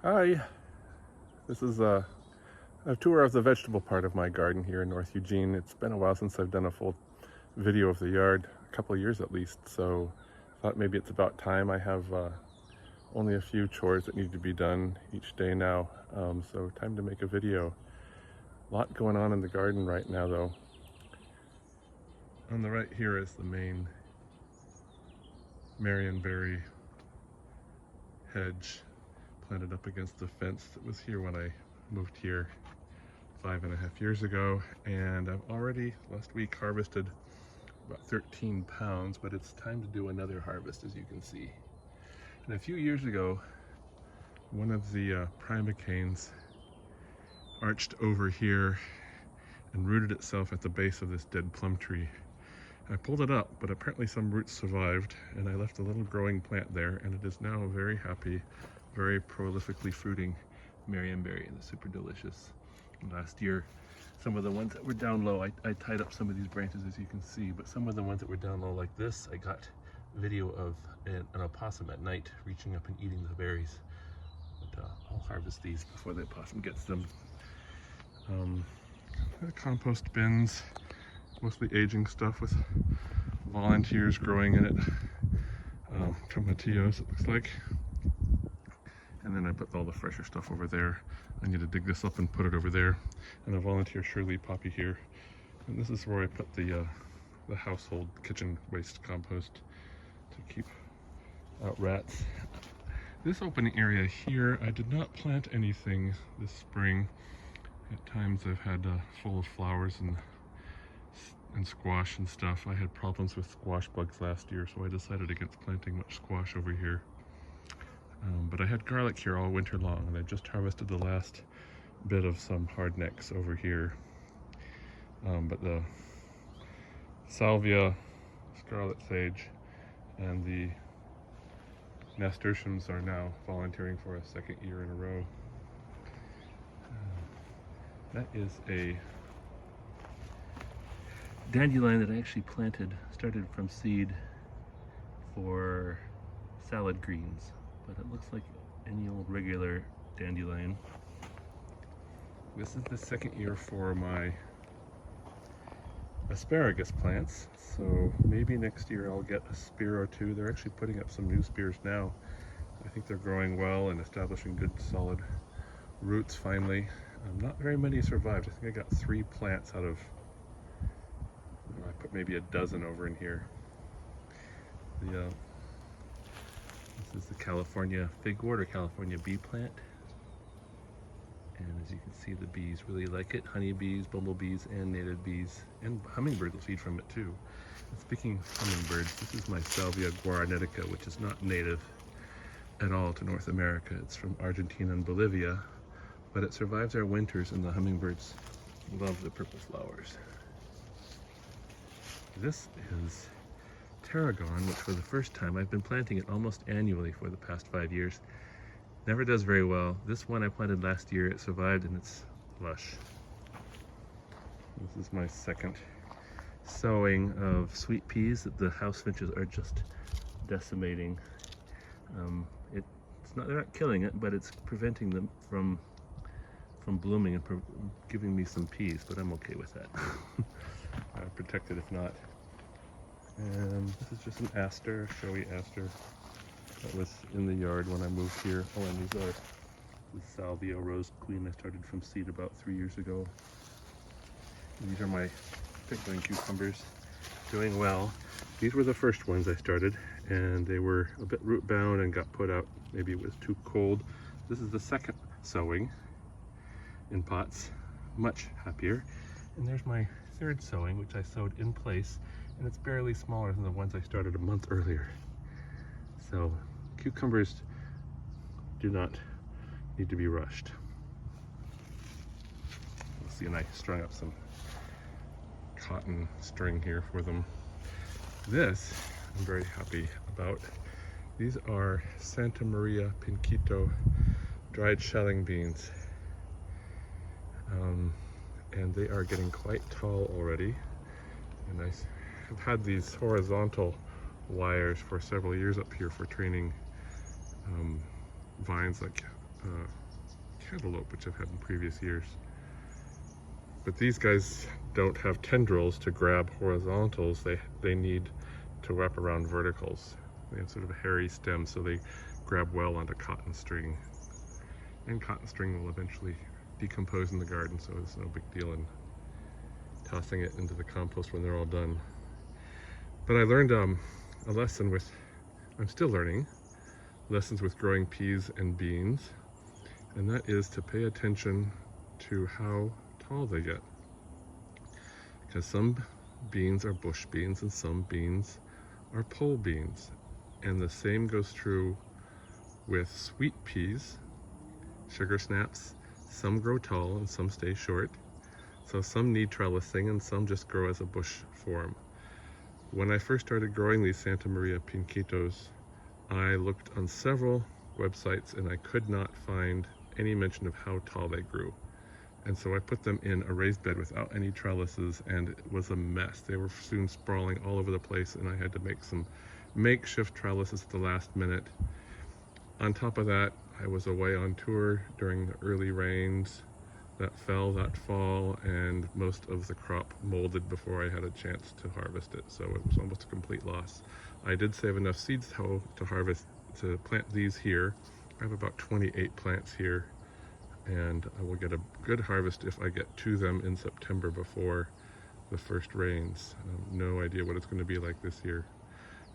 Hi, this is a tour of the vegetable part of my garden here in North Eugene. It's been a while since I've done a full video of the yard, a couple of years at least, so I thought maybe it's about time. I have only a few chores that need to be done each day now, so time to make a video. A lot going on in the garden right now though. On the right here is the main Marionberry hedge planted up against the fence that was here when I moved here 5.5 years ago, and I've already last week harvested about 13 pounds, but it's time to do another harvest, as you can see. And a few years ago, one of the primocanes arched over here and rooted itself at the base of this dead plum tree. I pulled it up, but apparently some roots survived, and I left a little growing plant there, and it is now a very happy, very prolifically fruiting Marionberry, and it's super delicious. And last year, some of the ones that were down low, I tied up some of these branches, as you can see, but some of the ones that were down low like this, I got video of an opossum at night reaching up and eating the berries. But I'll harvest these before the opossum gets them. Compost bins, mostly aging stuff with volunteers growing in it. Tomatillos, it looks like. And then I put all the fresher stuff over there. I need to dig this up and put it over there. And a volunteer Shirley poppy here. And this is where I put the household kitchen waste compost to keep out rats. This open area here, I did not plant anything this spring. At times I've had full of flowers and squash and stuff. I had problems with squash bugs last year, so I decided against planting much squash over here. But I had garlic here all winter long, and I just harvested the last bit of some hardnecks over here. But the salvia, scarlet sage, and the nasturtiums are now volunteering for a second year in a row. That is a dandelion that I actually started from seed for salad greens, but it looks like any old regular dandelion. This is the second year for my asparagus plants, so maybe next year I'll get a spear or two. They're actually putting up some new spears now. I think they're growing well and establishing good solid roots finally. Not very many survived. I think I got 3 plants out of, I put maybe a dozen over in here. This is the California figwort or California bee plant. And as you can see, the bees really like it. Honeybees, bumblebees, and native bees. And hummingbirds will feed from it too. And speaking of hummingbirds, this is my Salvia guaranetica, which is not native at all to North America. It's from Argentina and Bolivia, but it survives our winters, and the hummingbirds love the purple flowers. This is tarragon, which for the first time, I've been planting it almost annually for the past 5 years. Never does very well. This one I planted last year, it survived and it's lush. This is my second sowing of sweet peas that the house finches are just decimating. They're not killing it, but it's preventing them from blooming and giving me some peas, but I'm okay with that. I'll protect it if not. And this is just an aster, showy aster, that was in the yard when I moved here. Oh, and these are the Salvia Rose Queen I started from seed about 3 years ago. And these are my pickling cucumbers, doing well. These were the first ones I started, and they were a bit root bound and got put out. Maybe it was too cold. This is the second sowing in pots, much happier. And there's my third sowing, which I sowed in place, and it's barely smaller than the ones I started a month earlier. So cucumbers do not need to be rushed. You'll see, and I strung up some cotton string here for them. This I'm very happy about. These are Santa Maria Pinquito dried shelling beans. And they are getting quite tall already. And I have had these horizontal wires for several years up here for training vines like cantaloupe, which I've had in previous years. But these guys don't have tendrils to grab horizontals. They need to wrap around verticals. They have sort of a hairy stem, so they grab well onto cotton string. And cotton string will eventually decompose in the garden, so it's no big deal in tossing it into the compost when they're all done. But I learned a lesson with, I'm still learning, lessons with growing peas and beans, and that is to pay attention to how tall they get. Because some beans are bush beans and some beans are pole beans. And the same goes true with sweet peas, sugar snaps. Some grow tall and some stay short. So some need trellising and some just grow as a bush form. When I first started growing these Santa Maria pinquitos, I looked on several websites and I could not find any mention of how tall they grew. And so I put them in a raised bed without any trellises, and it was a mess. They were soon sprawling all over the place, and I had to make some makeshift trellises at the last minute. On top of that, I was away on tour during the early rains that fell that fall, and most of the crop molded before I had a chance to harvest it, so it was almost a complete loss. I did save enough seeds though to harvest, to plant these here. I have about 28 plants here, and I will get a good harvest if I get to them in September before the first rains. No idea what it's going to be like this year.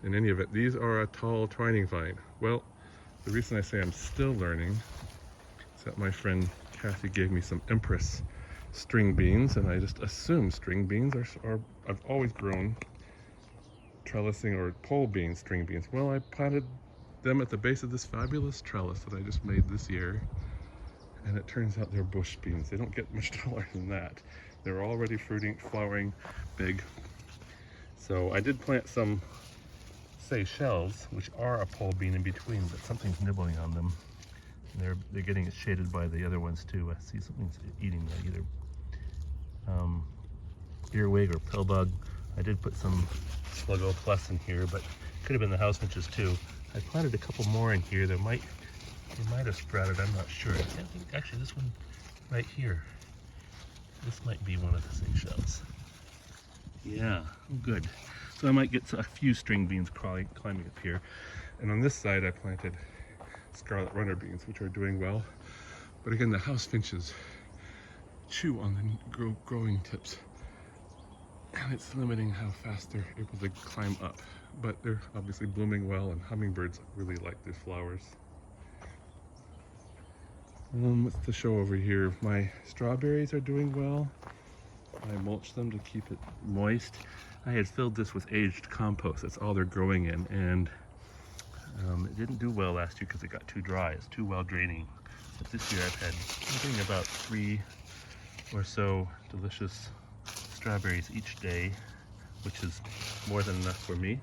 In any event, these are a tall twining vine. Well, the reason I say I'm still learning is that my friend Kathy gave me some Empress string beans, and I just assumed string beans are I've always grown trellising or pole beans, string beans. Well, I planted them at the base of this fabulous trellis that I just made this year, and it turns out they're bush beans. They don't get much taller than that. They're already fruiting, flowering, big. So I did plant some Seychelles, which are a pole bean in between, but something's nibbling on them. They're getting shaded by the other ones too. I see something's eating that, either earwig or pillbug. I did put some Sluggo Plus in here, but could have been the house finches too. I planted a couple more in here. They might have sprouted, I'm not sure. I can't think, actually this one right here, this might be one of the Seychelles. Yeah, good. So I might get a few string beans climbing up here. And on this side I planted scarlet runner beans, which are doing well. But again, the house finches chew on the growing tips, and it's limiting how fast they're able to climb up. But they're obviously blooming well, and hummingbirds really like these flowers. What's the show over here? My strawberries are doing well. I mulched them to keep it moist. I had filled this with aged compost. That's all they're growing in, and it didn't do well last year because it got too dry. It's too well draining. But this year I'm getting about 3 or so delicious strawberries each day, which is more than enough for me.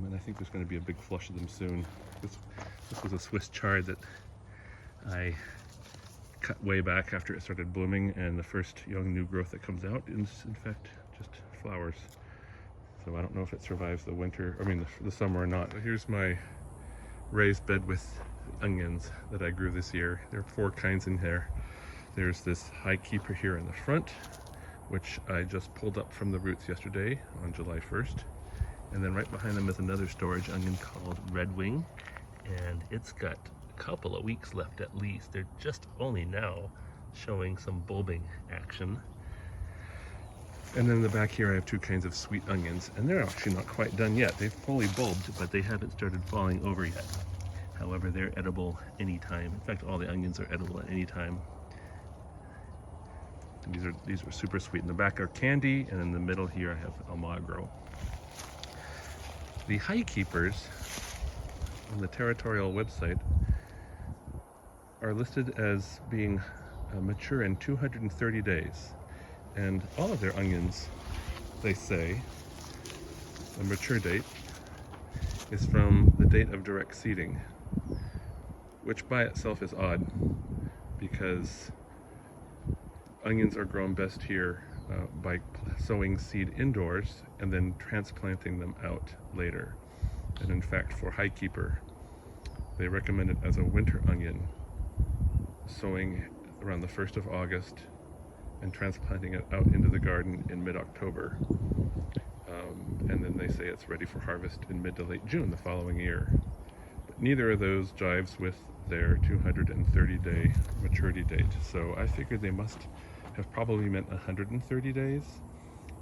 And I think there's going to be a big flush of them soon. This was a Swiss chard that I cut way back after it started blooming, and the first young new growth that comes out is in fact just flowers. So I don't know if it survives the winter, the summer or not. But here's my raised bed with onions that I grew this year. There are 4 kinds in here. There's this high keeper here in the front, which I just pulled up from the roots yesterday on July 1st. And then right behind them is another storage onion called Red Wing, and it's got a couple of weeks left at least. They're just only now showing some bulbing action. And then in the back here I have 2 kinds of sweet onions, and they're actually not quite done yet. They've fully bulbed, but they haven't started falling over yet. However, they're edible anytime. In fact, all the onions are edible at any time. And these are super sweet. In the back are candy, and in the middle here I have Almagro. The high keepers on the territorial website are listed as being mature in 230 days. And all of their onions, they say, the mature date is from the date of direct seeding, which by itself is odd because onions are grown best here by sowing seed indoors and then transplanting them out later. And in fact, for high keeper, They recommend it as a winter onion, sowing around the 1st of August and transplanting it out into the garden in mid-October. And then they say it's ready for harvest in mid to late June the following year. But neither of those jives with their 230-day maturity date. So I figured they must have probably meant 130 days.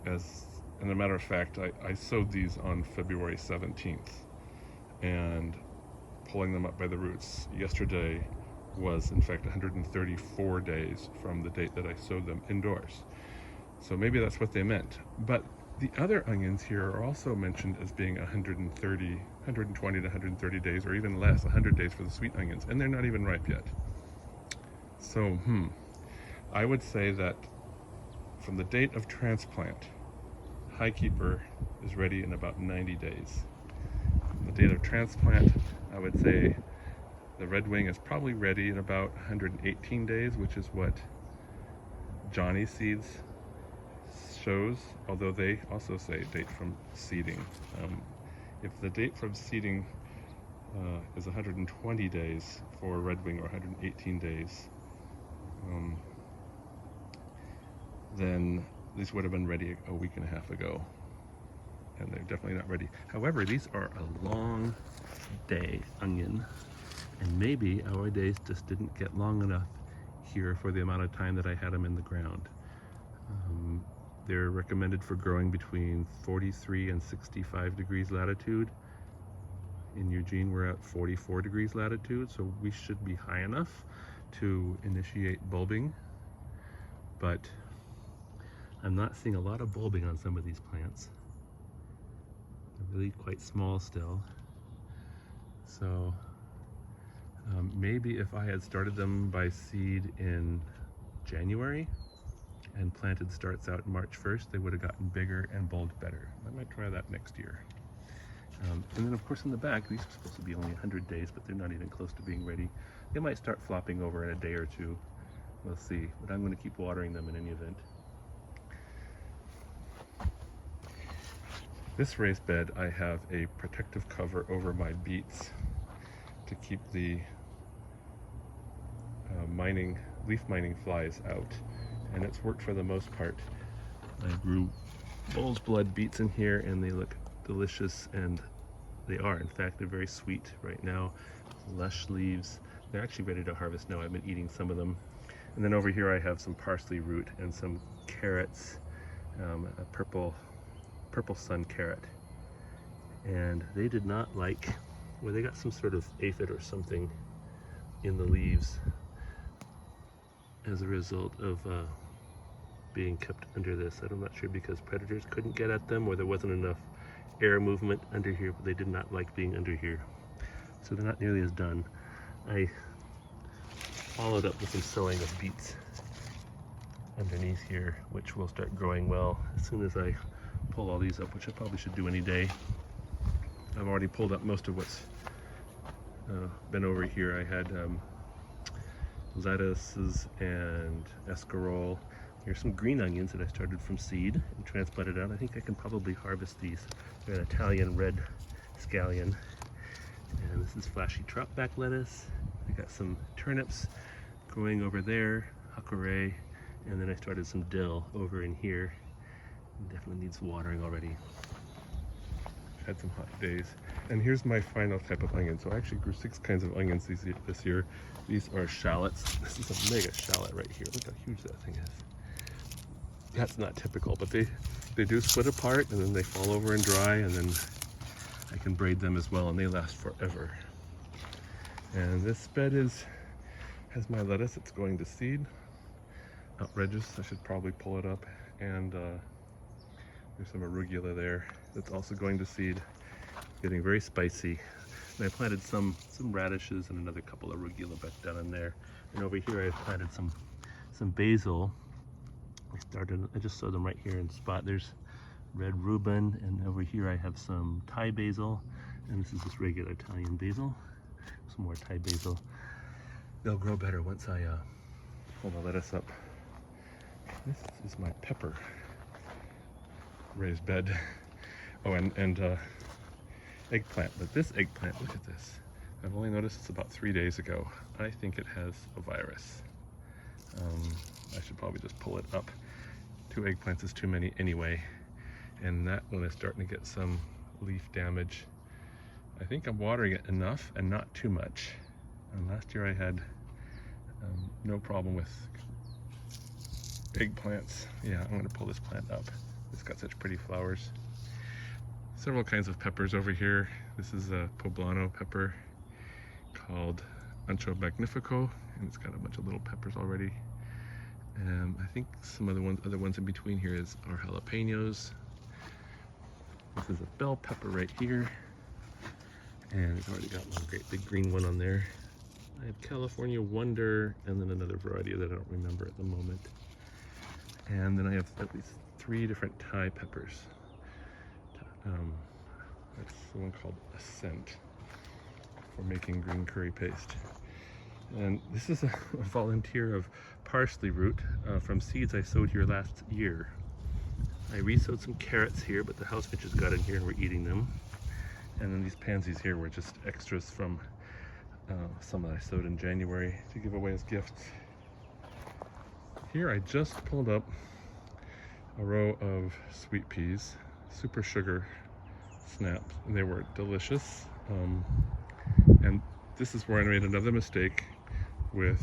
As a matter of fact, I sowed these on February 17th, and pulling them up by the roots yesterday was in fact 134 days from the date that I sowed them indoors. So maybe that's what they meant. But the other onions here are also mentioned as being 120 to 130 days, or even less, 100 days for the sweet onions, and they're not even ripe yet. So, I would say that from the date of transplant, Highkeeper is ready in about 90 days. From the date of transplant, I would say the Red Wing is probably ready in about 118 days, which is what Johnny Seeds shows, although they also say date from seeding. If the date from seeding is 120 days for Red Wing, or 118 days, then these would have been ready a week and a half ago, and they're definitely not ready. However, these are a long day onion, and maybe our days just didn't get long enough here for the amount of time that I had them in the ground. They're recommended for growing between 43 and 65 degrees latitude. In Eugene, we're at 44 degrees latitude, so we should be high enough to initiate bulbing. But I'm not seeing a lot of bulbing on some of these plants. They're really quite small still. So maybe if I had started them by seed in January and planted starts out March 1st, they would have gotten bigger and bulbed better. I might try that next year. And then of course in the back, these are supposed to be only 100 days, but they're not even close to being ready. They might start flopping over in a day or two. We'll see, but I'm going to keep watering them in any event. This raised bed, I have a protective cover over my beets to keep the leaf mining flies out, and it's worked for the most part. I grew bull's blood beets in here, and they look delicious, and they are. In fact, they're very sweet right now. Lush leaves. They're actually ready to harvest now. I've been eating some of them. And then over here I have some parsley root and some carrots, a purple sun carrot. And they did not like, well, they got some sort of aphid or something in the leaves as a result of being kept under this. I'm not sure because predators couldn't get at them, or there wasn't enough air movement under here, but they did not like being under here. So they're not nearly as done. I followed up with some sowing of beets underneath here, which will start growing well as soon as I pull all these up, which I probably should do any day. I've already pulled up most of what's been over here. I had lettuces and escarole. Here's some green onions that I started from seed and transplanted out. I think I can probably harvest these. They're an Italian red scallion. And this is flashy troutback lettuce. I got some turnips growing over there, huckleberry, and then I started some dill over in here. It definitely needs watering already. Had some hot days. And here's my final type of onion. So I actually grew 6 kinds of onions this year. These are shallots. This is a mega shallot right here. Look how huge that thing is. That's not typical, but they do split apart, and then they fall over and dry, and then I can braid them as well, and they last forever. And this bed has my lettuce. It's going to seed. Outrageous. I should probably pull it up. And there's some arugula there that's also going to seed. Getting very spicy. And I planted some radishes and another couple of arugula back down in there. And over here I planted some basil. I just sowed them right here in the spot. There's red Reuben, and over here I have some Thai basil, and this is just regular Italian basil. Some more Thai basil. They'll grow better once I pull the lettuce up. This is my pepper raised bed. Oh, and eggplant. But this eggplant, look at this. I've only noticed it's about 3 days ago. I think it has a virus. I should probably just pull it up. 2 eggplants is too many anyway. And that one is starting to get some leaf damage. I think I'm watering it enough and not too much. And last year I had no problem with eggplants. Yeah, I'm going to pull this plant up. It's got such pretty flowers. Several kinds of peppers over here. This is a poblano pepper called Ancho Magnifico, and it's got a bunch of little peppers already. I think some of the other ones in between here are jalapenos. This is a bell pepper right here, and it's already got one great big green one on there. I have California Wonder, and then another variety that I don't remember at the moment. And then I have at least 3 different Thai peppers. That's the one called Ascent for making green curry paste. And this is a volunteer of parsley root from seeds I sowed here last year. I re-sowed some carrots here, but the house finches got in here and were eating them. And then these pansies here were just extras from some that I sowed in January to give away as gifts. Here I just pulled up a row of sweet peas, super sugar snaps, and they were delicious. And this is where I made another mistake with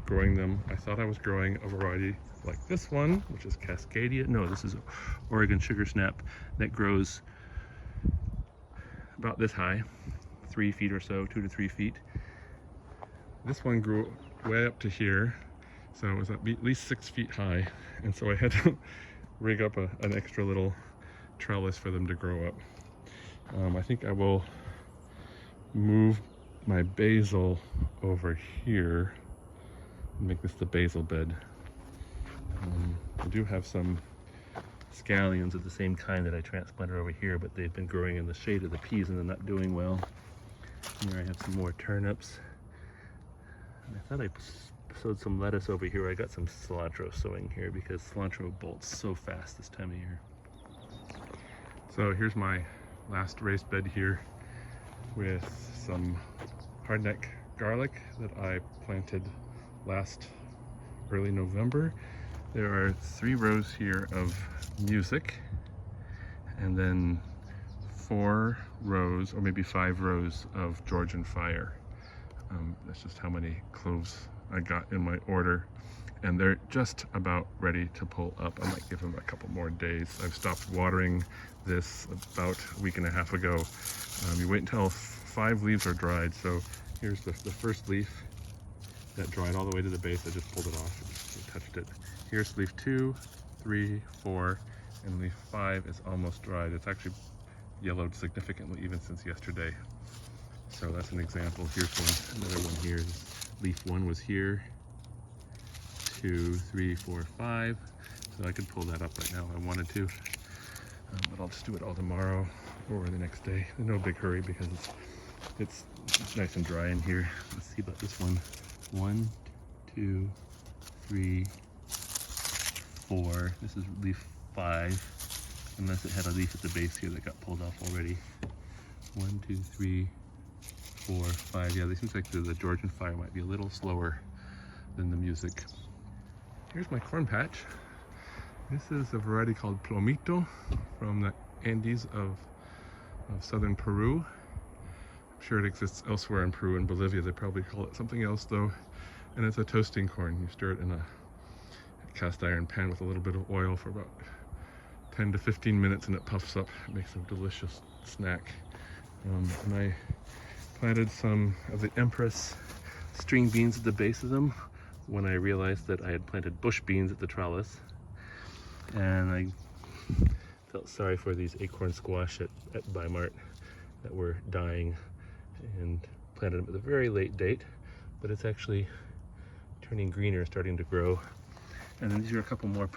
growing them. I thought I was growing a variety like this one, which is Cascadia. No, this is Oregon sugar snap that grows about this high, 3 feet or so, 2 to 3 feet. This one grew way up to here, so it was at least 6 feet high, and so I had to rig up an extra little trellis for them to grow up. I think I will move my basil over here and make this the basil bed. I do have some scallions of the same kind that I transplanted over here, but they've been growing in the shade of the peas and they're not doing well. Here I have some more turnips. And I thought I sowed some lettuce over here. I got some cilantro sowing here because cilantro bolts so fast this time of year. So here's my last raised bed here with some hardneck garlic that I planted last early November. There are 3 rows here of music, and then 4 rows, or maybe 5 rows of Georgian fire. That's just how many cloves I got in my order, and they're just about ready to pull up. I might give them a couple more days. I've stopped watering this about a week and a half ago. You wait until 5 leaves are dried. So here's the first leaf that dried all the way to the base. I just pulled it off and just touched it. Here's leaf 2, 3, 4, and leaf 5 is almost dried. It's actually yellowed significantly even since yesterday. So that's an example. Here's another one here. Leaf 1 was here. 2, 3, 4, 5. So I could pull that up right now if I wanted to. But I'll just do it all tomorrow or the next day. No big hurry because it's nice and dry in here. Let's see about this one. 1, 2, 3, 4. This is leaf 5. Unless it had a leaf at the base here that got pulled off already. 1, 2, 3, 4, 5. Yeah, this seems like the Georgian fire might be a little slower than the music. Here's my corn patch. This is a variety called Plomito from the Andes of southern Peru. I'm sure it exists elsewhere in Peru and Bolivia. They probably call it something else though. And it's a toasting corn. You stir it in a cast iron pan with a little bit of oil for about 10 to 15 minutes and it puffs up. It makes a delicious snack. And I planted some of the Empress string beans at the base of them when I realized that I had planted bush beans at the trellis. And I felt sorry for these acorn squash at Weimart that were dying and planted them at a very late date, but it's actually turning greener, starting to grow. And then these are a couple more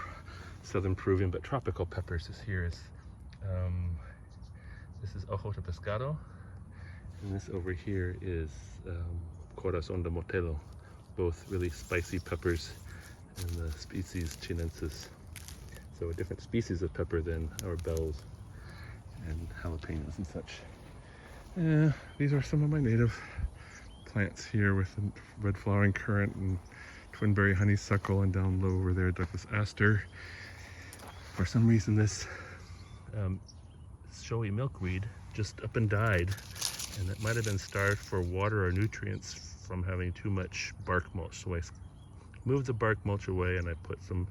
southern Peruvian but tropical peppers. This is ojo de pescado, and this over here is corazón de motelo, both really spicy peppers, and the species chinensis. So a different species of pepper than our bells and jalapenos and such. These are some of my native plants here with the red flowering currant and twinberry honeysuckle, and down low over there Douglas aster. For some reason this showy milkweed just up and died, and it might have been starved for water or nutrients from having too much bark mulch. So I moved the bark mulch away and I put some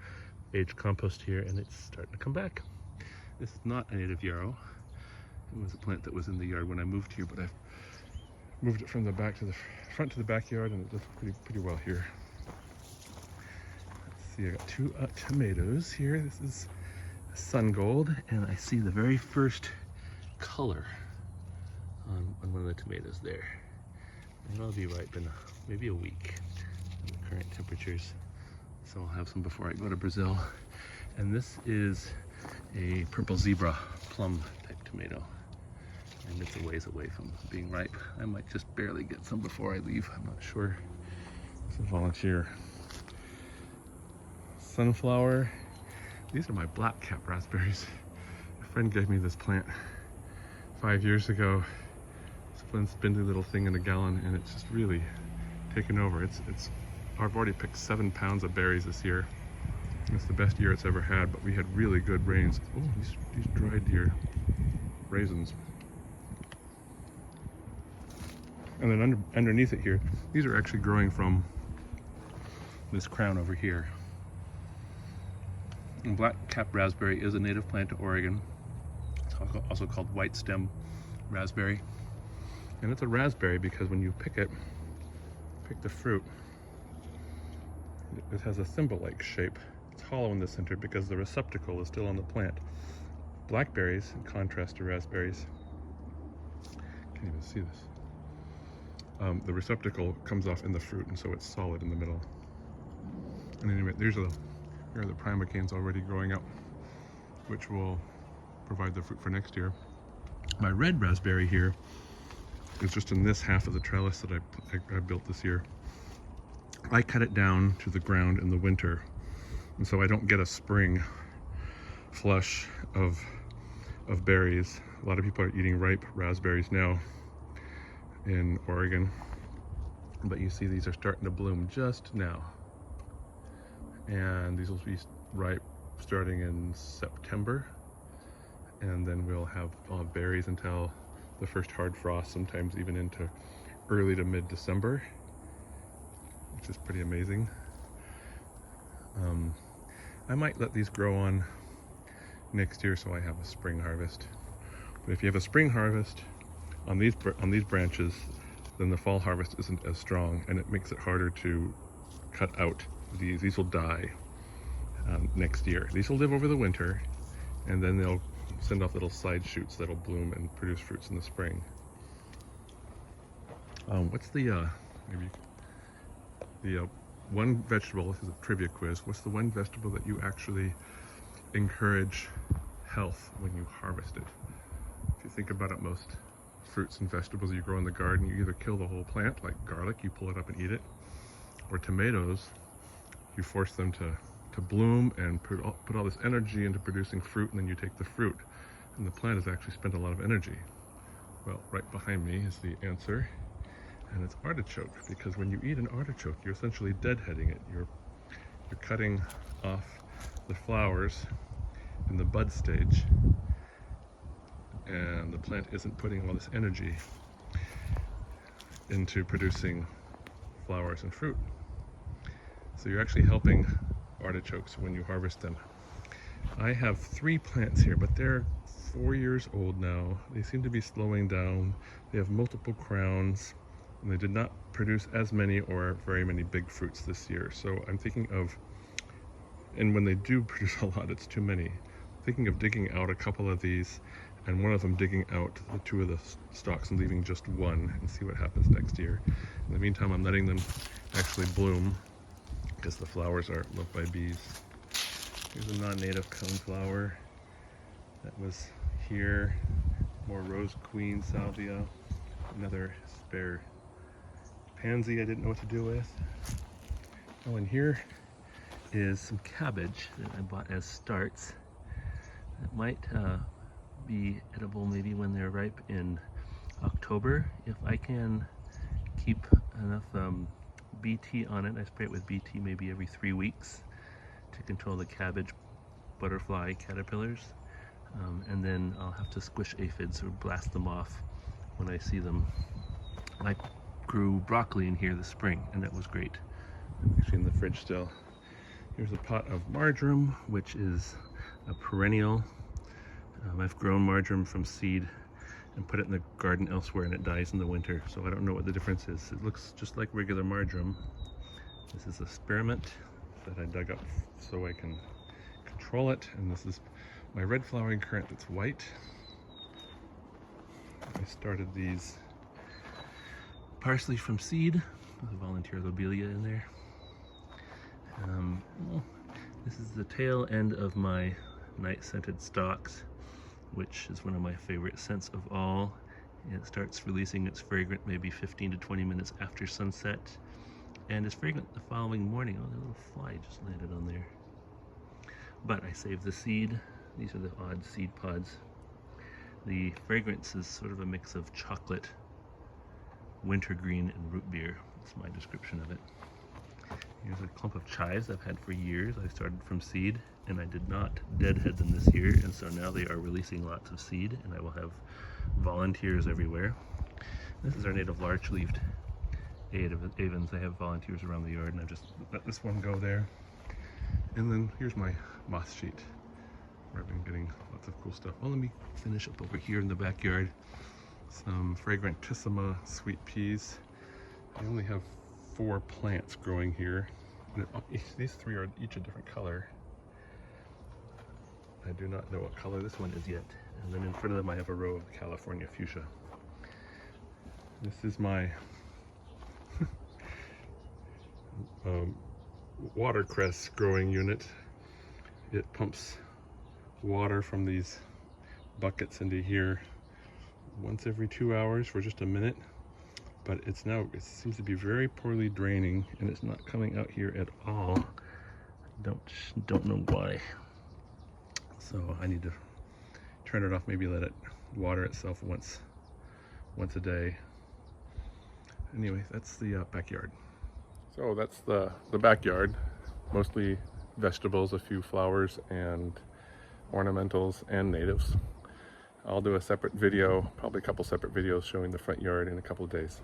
aged compost here, and it's starting to come back. This is not a native yarrow. It was a plant that was in the yard when I moved here, but I've moved it from the back to the front to the backyard, and it does pretty well here. Let's see, I got two tomatoes here. This is sun gold, and I see the very first color on one of the tomatoes there. And it'll be ripe in maybe a week in the current temperatures. So I'll have some before I go to Brazil. And this is a purple zebra plum type tomato. And it's a ways away from being ripe. I might just barely get some before I leave. I'm not sure. It's a volunteer. Sunflower. These are my black cap raspberries. A friend gave me this plant 5 years ago. It's one spindly little thing in a gallon, and it's just really taken over. I've already picked 7 pounds of berries this year. It's the best year it's ever had, but we had really good rains. Oh, these dried here, raisins. And then underneath it here, these are actually growing from this crown over here. And black cap raspberry is a native plant to Oregon. It's also called white stem raspberry. And it's a raspberry because when you pick the fruit, it has a thimble-like shape. It's hollow in the center because the receptacle is still on the plant. Blackberries, in contrast to raspberries, can't even see this. The receptacle comes off in the fruit, and so it's solid in the middle. And anyway, here are the primocanes already growing up, which will provide the fruit for next year. My red raspberry here is just in this half of the trellis that I built this year. I cut it down to the ground in the winter, and so I don't get a spring flush of berries. A lot of people are eating ripe raspberries now in Oregon, but you see these are starting to bloom just now, and these will be ripe starting in September, and then we'll have berries until the first hard frost, sometimes even into early to mid-December, which is pretty amazing. I might let these grow on next year so I have a spring harvest. But if you have a spring harvest on these branches, then the fall harvest isn't as strong, and it makes it harder to cut out these. These will die next year. These will live over the winter, and then they'll send off little side shoots that'll bloom and produce fruits in the spring. What's the one vegetable, this is a trivia quiz, what's the one vegetable that you actually encourage health when you harvest it? If you think about it, most fruits and vegetables you grow in the garden, you either kill the whole plant, like garlic, you pull it up and eat it, or tomatoes, you force them to bloom and put all this energy into producing fruit, and then you take the fruit, and the plant has actually spent a lot of energy. Well, right behind me is the answer, and it's artichoke, because when you eat an artichoke, you're essentially deadheading it. You're cutting off the flowers in the bud stage, and the plant isn't putting all this energy into producing flowers and fruit. So you're actually helping artichokes when you harvest them. I have 3 plants here, but they're 4 years old now. They seem to be slowing down. They have multiple crowns, and they did not produce as many or very many big fruits this year. So I'm thinking of, and when they do produce a lot, it's too many. I'm thinking of digging out a couple of these, and one of them digging out the 2 of the stalks and leaving just one, and see what happens next year. In the meantime, I'm letting them actually bloom, because the flowers are loved by bees. Here's a non-native coneflower that was here. More rose queen salvia. Another spare pansy I didn't know what to do with. Oh, and here is some cabbage that I bought as starts. That might be edible maybe when they're ripe in October. If I can keep enough BT on it. I spray it with BT maybe every 3 weeks to control the cabbage butterfly caterpillars. And then I'll have to squish aphids or blast them off when I see them. I grew broccoli in here this spring, and that was great. Actually in the fridge still. Here's a pot of marjoram, which is a perennial. I've grown marjoram from seed and put it in the garden elsewhere, and it dies in the winter, so I don't know what the difference is. It looks just like regular marjoram. This is a spearmint that I dug up so I can control it, and this is my red flowering currant that's white. I started these parsley from seed with a volunteer lobelia in there. This is the tail end of my night scented stalks, which is one of my favorite scents of all. It starts releasing its fragrance maybe 15 to 20 minutes after sunset, and is fragrant the following morning. Oh, the little fly just landed on there. But I saved the seed. These are the odd seed pods. The fragrance is sort of a mix of chocolate, wintergreen, and root beer. That's my description of it. Here's a clump of chives I've had for years. I started from seed, and I did not deadhead them this year, and so now they are releasing lots of seed, and I will have volunteers everywhere. This is our native large-leaved avens. They have volunteers around the yard, and I've just let this one go there. And then here's my moss sheet, where I've been getting lots of cool stuff. Well, let me finish up over here in the backyard. Some fragrantissima sweet peas. I only have 4 plants growing here. These 3 are each a different color. I do not know what color this one is yet. And then in front of them I have a row of California fuchsia. This is my watercress growing unit. It pumps water from these buckets into here once every 2 hours for just a minute. But it seems to be very poorly draining, and it's not coming out here at all. Don't know why. So I need to turn it off, maybe let it water itself once a day. Anyway, that's the backyard. So that's the backyard, mostly vegetables, a few flowers and ornamentals and natives. I'll do a separate video, probably a couple separate videos showing the front yard in a couple of days.